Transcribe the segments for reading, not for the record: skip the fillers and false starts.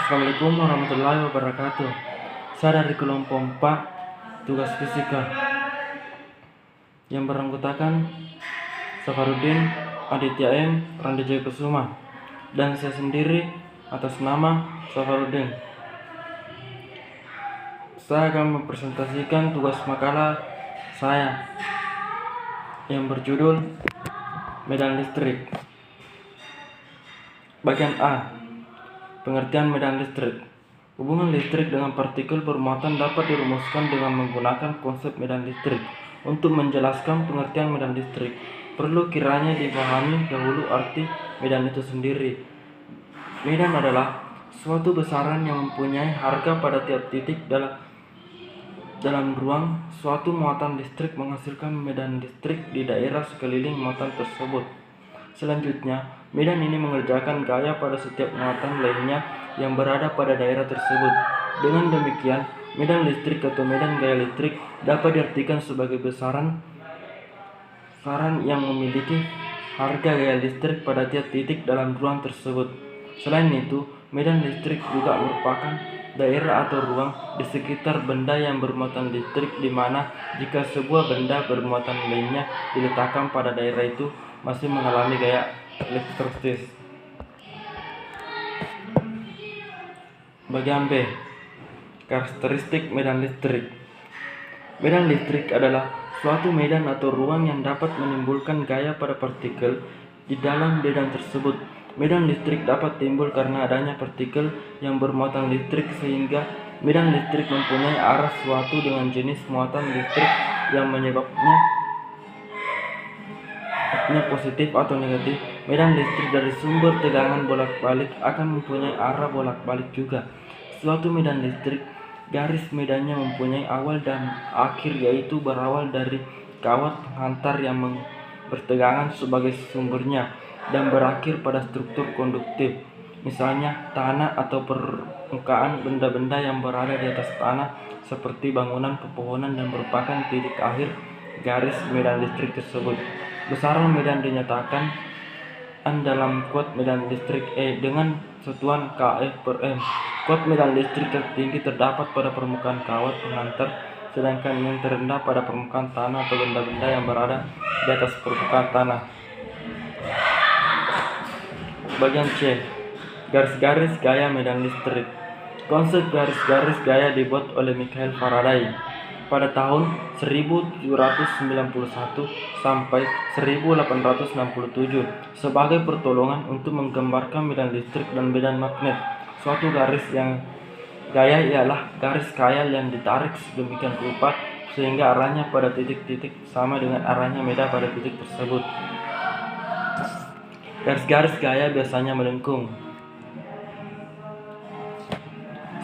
Assalamualaikum warahmatullahi wabarakatuh. Saya dari kelompok 4 tugas fisika yang beranggotakan Safarudin, Aditya M, Randi Jaya Kusuma, dan saya sendiri atas nama Safarudin. Saya akan mempresentasikan tugas makalah saya yang berjudul Medan listrik. Bagian A. Pengertian medan listrik. Hubungan listrik dengan partikel bermuatan dapat dirumuskan dengan menggunakan konsep medan listrik. Untuk menjelaskan pengertian medan listrik, perlu kiranya dipahami dahulu arti medan itu sendiri. Medan adalah suatu besaran yang mempunyai harga pada tiap titik dalam ruang. Suatu muatan listrik menghasilkan medan listrik di daerah sekeliling muatan tersebut. Selanjutnya, medan ini mengerjakan gaya pada setiap muatan lainnya yang berada pada daerah tersebut. Dengan demikian, medan listrik atau medan gaya listrik dapat diartikan sebagai besaran yang memiliki harga gaya listrik pada tiap titik dalam ruang tersebut. Selain itu, medan listrik juga merupakan daerah atau ruang di sekitar benda yang bermuatan listrik, di mana jika sebuah benda bermuatan lainnya diletakkan pada daerah itu masih mengalami gaya elektrostatis. Bagian B. Karakteristik medan listrik. Medan listrik adalah suatu medan atau ruang yang dapat menimbulkan gaya pada partikel di dalam medan tersebut. Medan listrik dapat timbul karena adanya partikel yang bermuatan listrik, sehingga medan listrik mempunyai arah suatu dengan jenis muatan listrik yang menyebabnya positif atau negatif. Medan listrik dari sumber tegangan bolak-balik akan mempunyai arah bolak-balik juga. Suatu medan listrik, garis medannya mempunyai awal dan akhir, yaitu berawal dari kawat penghantar yang bertegangan sebagai sumbernya dan berakhir pada struktur konduktif, misalnya tanah atau permukaan benda-benda yang berada di atas tanah seperti bangunan, pepohonan, dan merupakan titik akhir garis medan listrik tersebut. Besaran medan dinyatakan dalam kuat medan listrik E dengan satuan kF/m. Kuat medan listrik tertinggi terdapat pada permukaan kawat penghantar, sedangkan yang terendah pada permukaan tanah atau benda-benda yang berada di atas permukaan tanah. Bagian C. Garis-garis gaya medan listrik. Konsep garis-garis gaya dibuat oleh Michael Faraday pada tahun 1791 sampai 1867 sebagai pertolongan untuk menggambarkan medan listrik dan medan magnet. Suatu garis yang gaya ialah garis khayal yang ditarik sedemikian rupa sehingga arahnya pada titik-titik sama dengan arahnya medan pada titik tersebut. Garis-garis gaya biasanya melengkung.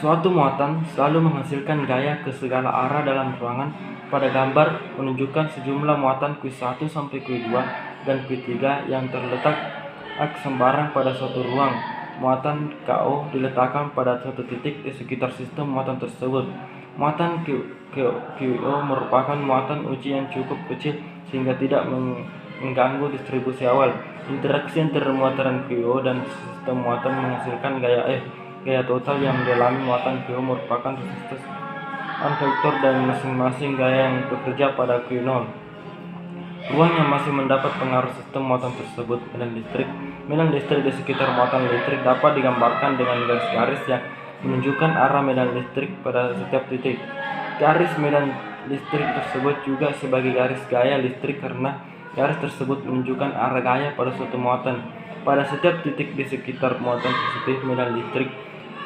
Suatu muatan selalu menghasilkan gaya ke segala arah dalam ruangan. Pada gambar menunjukkan sejumlah muatan Q1 sampai Q2 dan Q3 yang terletak sembarang pada suatu ruang. Muatan KO diletakkan pada suatu titik di sekitar sistem muatan tersebut. Muatan QO merupakan muatan uji yang cukup kecil sehingga tidak mengganggu distribusi awal. Interaksi antara muatan QO dan sistem muatan menghasilkan gaya F. Gaya total yang dialami muatan QO merupakan resistensi vektor dan masing-masing gaya yang bekerja pada Q0. Ruang yang masih mendapat pengaruh sistem muatan tersebut. Medan listrik di sekitar muatan listrik dapat digambarkan dengan garis-garis yang menunjukkan arah medan listrik pada setiap titik. Garis medan listrik tersebut juga sebagai garis gaya listrik karena garis tersebut menunjukkan arah gaya pada suatu muatan. Pada setiap titik di sekitar muatan positif, medan listrik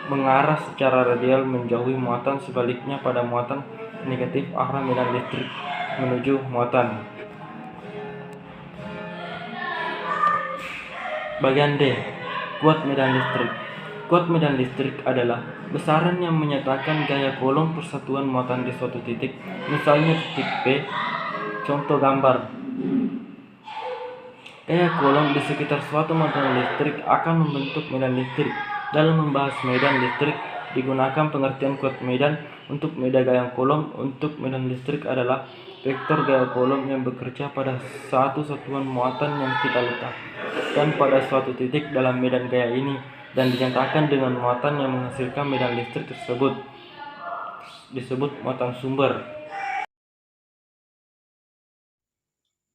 mengarah secara radial menjauhi muatan, sebaliknya pada muatan negatif arah medan listrik menuju muatan. Bagian D. Kuat medan listrik. Kuat medan listrik adalah besaran yang menyatakan gaya kolom persatuan muatan di suatu titik, misalnya titik P. Contoh gambar. Gaya kolom di sekitar suatu muatan listrik akan membentuk medan listrik. Dalam membahas medan listrik, digunakan pengertian kuat medan untuk medan gaya kolom. Untuk medan listrik adalah vektor gaya kolom yang bekerja pada satu satuan muatan yang kita letakkan pada suatu titik dalam medan gaya ini. dan dinyatakan dengan muatan yang menghasilkan medan listrik tersebut disebut muatan sumber.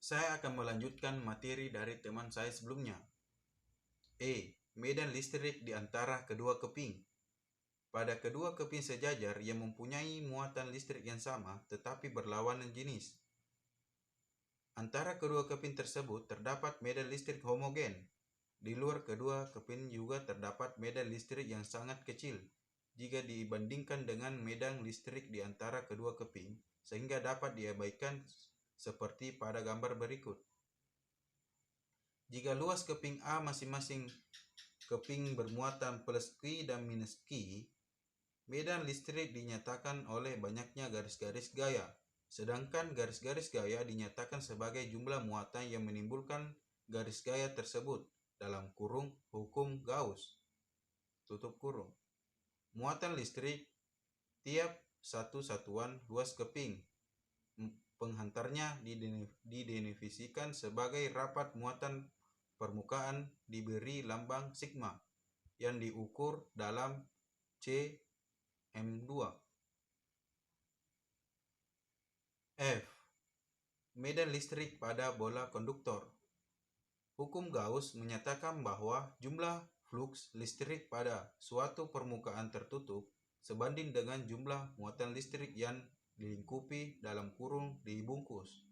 Saya akan melanjutkan materi dari teman saya sebelumnya. Medan listrik di antara kedua keping. Pada kedua keping sejajar yang mempunyai muatan listrik yang sama tetapi berlawanan jenis. Antara kedua keping tersebut terdapat medan listrik homogen. Di luar kedua keping juga terdapat medan listrik yang sangat kecil jika dibandingkan dengan medan listrik di antara kedua keping, sehingga dapat diabaikan seperti pada gambar berikut. Jika luas keping A masing-masing keping bermuatan plus Q dan minus Q, medan listrik dinyatakan oleh banyaknya garis-garis gaya, sedangkan garis-garis gaya dinyatakan sebagai jumlah muatan yang menimbulkan garis gaya tersebut dalam kurung hukum Gauss, tutup kurung. Muatan listrik tiap satu satuan luas keping. Penghantarnya didefinisikan sebagai rapat muatan permukaan diberi lambang sigma yang diukur dalam cm2. F. Medan listrik pada bola konduktor. Hukum Gauss menyatakan bahwa jumlah flux listrik pada suatu permukaan tertutup sebanding dengan jumlah muatan listrik yang dilingkupi dalam kurung dibungkus.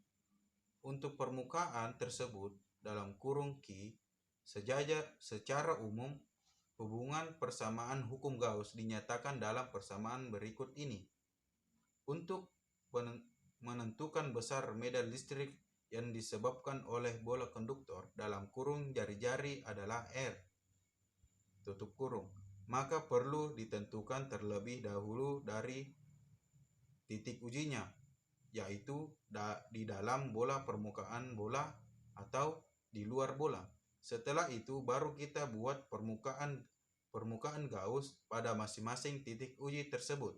Untuk permukaan tersebut dalam kurung Q secara umum, hubungan persamaan hukum Gauss dinyatakan dalam persamaan berikut ini. Untuk menentukan besar medan listrik yang disebabkan oleh bola konduktor dalam kurung jari-jari adalah R, tutup kurung, maka perlu ditentukan terlebih dahulu dari titik ujinya, yaitu di dalam bola permukaan bola atau di luar bola. Setelah itu baru kita buat permukaan Gauss pada masing-masing titik uji tersebut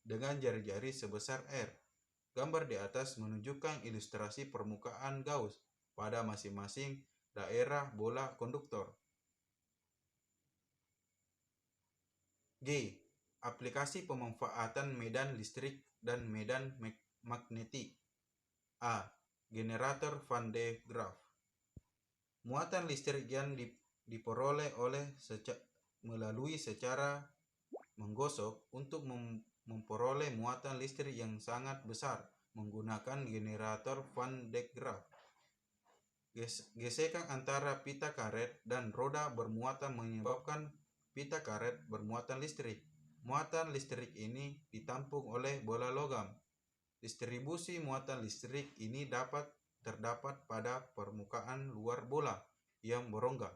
dengan jari-jari sebesar R. Gambar di atas menunjukkan ilustrasi permukaan Gauss pada masing-masing daerah bola konduktor. G. Aplikasi pemanfaatan medan listrik dan medan magnetik. A. Generator Van de Graaff. Muatan listrik yang diperoleh melalui secara menggosok untuk memperoleh muatan listrik yang sangat besar menggunakan generator Van de Graaff. Gesekan antara pita karet dan roda bermuatan menyebabkan pita karet bermuatan listrik. Muatan listrik ini ditampung oleh bola logam. Distribusi muatan listrik ini terdapat pada permukaan luar bola yang berongga.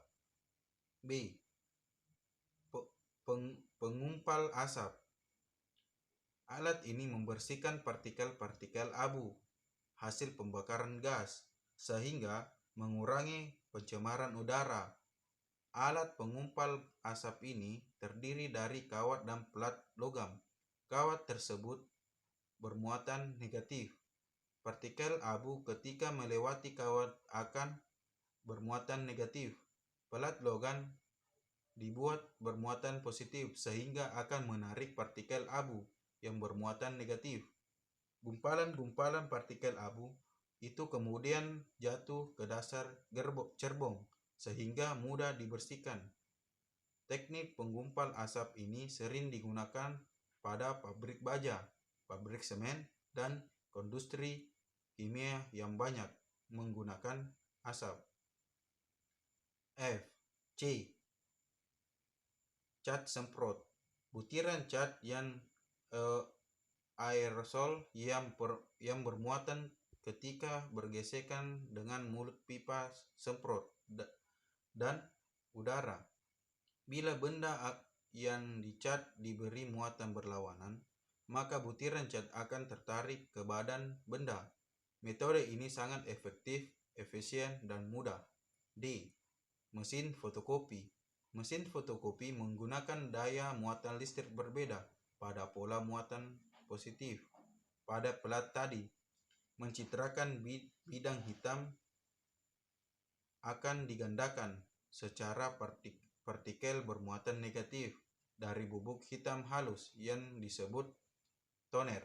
B. Pengumpal asap. Alat ini membersihkan partikel-partikel abu hasil pembakaran gas sehingga mengurangi pencemaran udara. Alat pengumpal asap ini terdiri dari kawat dan pelat logam. Kawat tersebut bermuatan negatif. Partikel abu ketika melewati kawat akan bermuatan negatif. Pelat logam dibuat bermuatan positif sehingga akan menarik partikel abu yang bermuatan negatif. Gumpalan-gumpalan partikel abu itu kemudian jatuh ke dasar cerbong sehingga mudah dibersihkan. Teknik penggumpal asap ini sering digunakan pada pabrik baja, pabrik semen, dan industri kimia yang banyak menggunakan asap. F. C. Cat semprot. Butiran cat yang aerosol yang bermuatan ketika bergesekan dengan mulut pipa semprot dan udara. Bila benda yang dicat diberi muatan berlawanan, maka butiran cat akan tertarik ke badan benda. Metode ini sangat efektif, efisien, dan mudah. D. Mesin fotokopi. Mesin fotokopi menggunakan daya muatan listrik berbeda pada pola muatan positif pada pelat tadi. Mencitrakan bidang hitam akan digandakan secara partikel bermuatan negatif dari bubuk hitam halus yang disebut toner.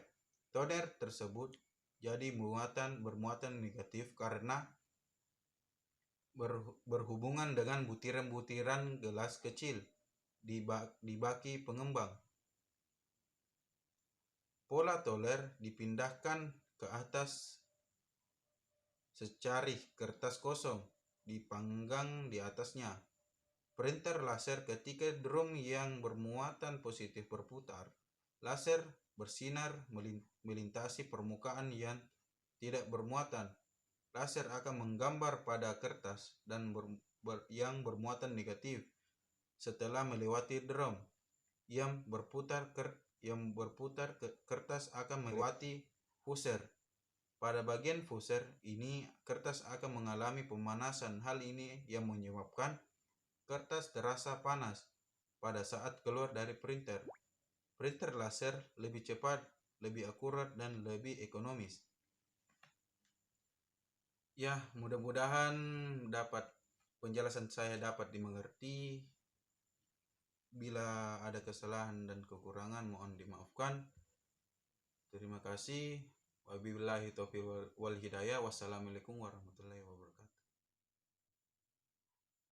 Toner tersebut jadi bermuatan negatif karena berhubungan dengan butiran-butiran gelas kecil di baki pengembang. Pola toner dipindahkan ke atas secarih kertas kosong dipanggang di atasnya. Printer laser ketika drum yang bermuatan positif berputar, laser bersinar melintasi permukaan yang tidak bermuatan. Laser akan menggambar pada kertas dan yang bermuatan negatif setelah melewati drum yang berputar kertas akan melewati fusser. Pada bagian fusser ini kertas akan mengalami pemanasan. Hal ini yang menyebabkan kertas terasa panas pada saat keluar dari printer. Printer laser lebih cepat, lebih akurat, dan lebih ekonomis. Ya, mudah-mudahan penjelasan saya dapat dimengerti. Bila ada kesalahan dan kekurangan mohon dimaafkan. Terima kasih. Wabillahi taufiq wal hidayah. Wassalamualaikum warahmatullahi wabarakatuh.